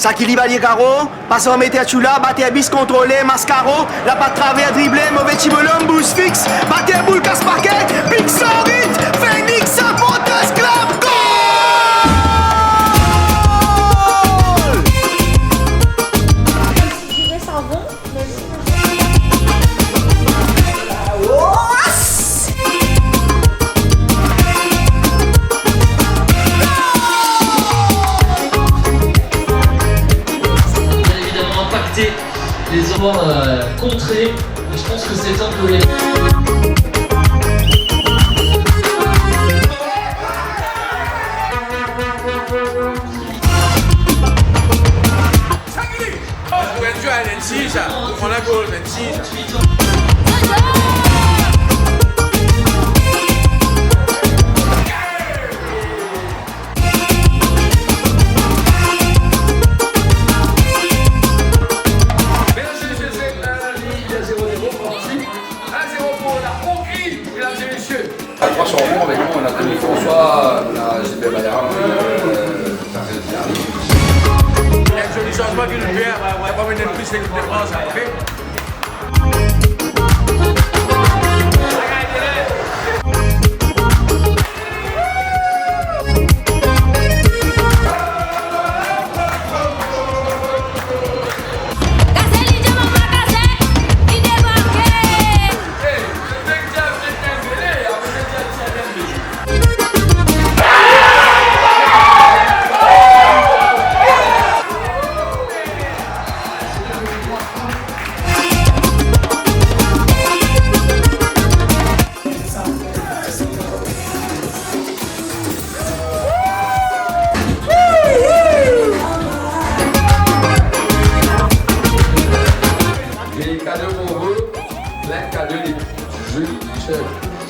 Ça qui libère les carreaux, passe en mettre là, batter à bis contrôlé, mascaro, la patte travers dribblé, mauvais chibolum, boost fixe, batter à boule, casse parquet, pique sans rythme, Phoenix, ça monte, esclave, goal! Les hommes contrés, je pense que c'est un peu les... Sur le fond avec nous, on a Denis François, on a Gilbert Bayard, Il y a un joli changement qui nous fait, on va pas venir plus l'équipe de France après.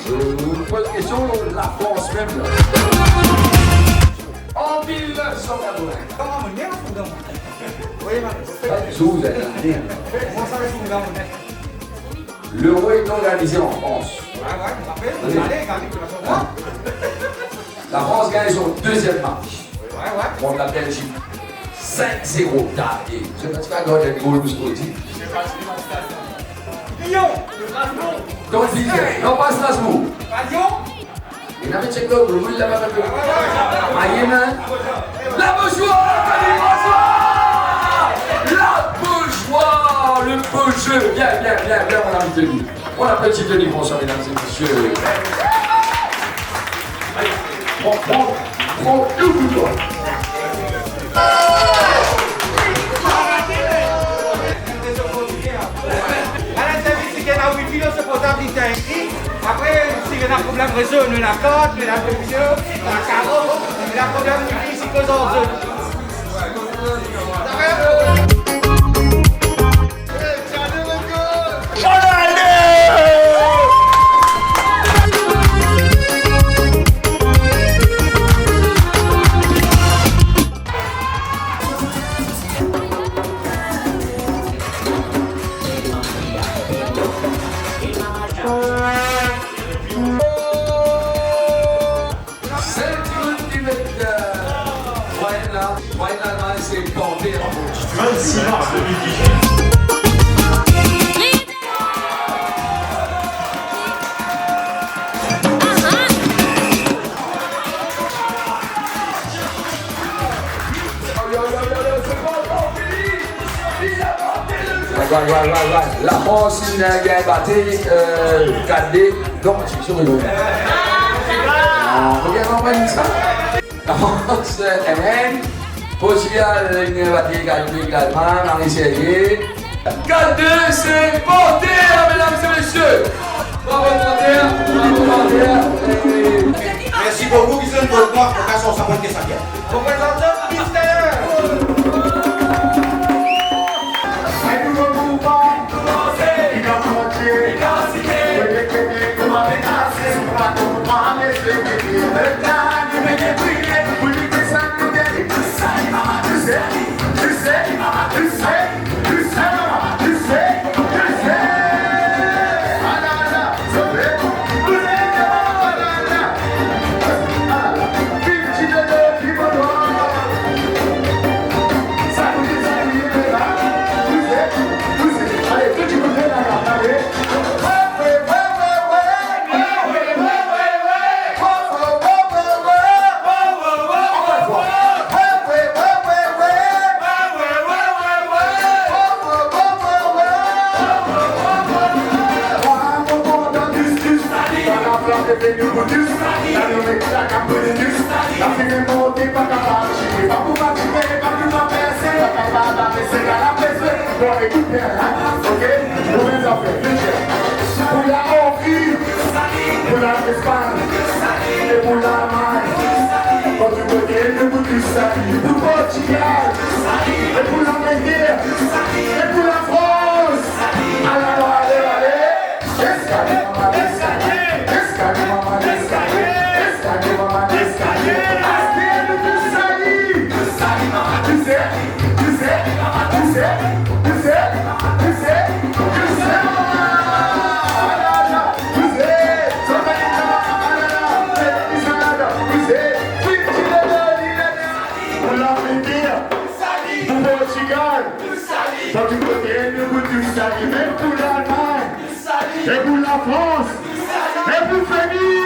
Je vous pose la question, la France même là. En 1980. L'euro est organisé en France. La France gagne son deuxième match contre la Belgique. 5-0 tardé. Je ne sais pas quand il goal nous dit. Lyon. Donc, non pas Strasbourg. Il n'a pas de check-up, le bout de la main. La Beaujoire, la Beaujoire, le beau jeu. Bien, mon ami Denis. On a petit Denis François, mesdames et messieurs. Prends tout pour toi. Après, s'il y a un problème réseau, nous la carte, nous la télévision, la carreau, il y a un problème de physique aux autres. C'est porté en 26 mars 2018. La France, il a gagné 4D, donc je suis rigolo. Regarde, on va dire ça. La France, Portugal, il a battu l'Allemagne, Marie Serrier. 4-2, c'est porté, mesdames et messieurs. Bravo, Merci beaucoup, qui sont pour moi, pour qu'à son savon de sa bière. Représentant mystère. Brutus, la nommée la Capritus, la fille est montée, pas capable de chier, pas pour m'attirer, pas pour m'apercer, pas capable d'abaisser à la presse. Bon, écoutez, ok? Pour les affaires, pour la Hongrie, pour la Espagne, et pour l'Allemagne, quand tu veux dire que vous tous salis, pour Portugal, et pour l'Angleterre, et pour la France, allez, escalier, maman, escalier, escalier, maman, escalier, escalier, maman, escalier, aspire de tout salis, tu sais, quand tu côté de vous tous salis, même pour l'Allemagne, et pour la France, et pour Fénix.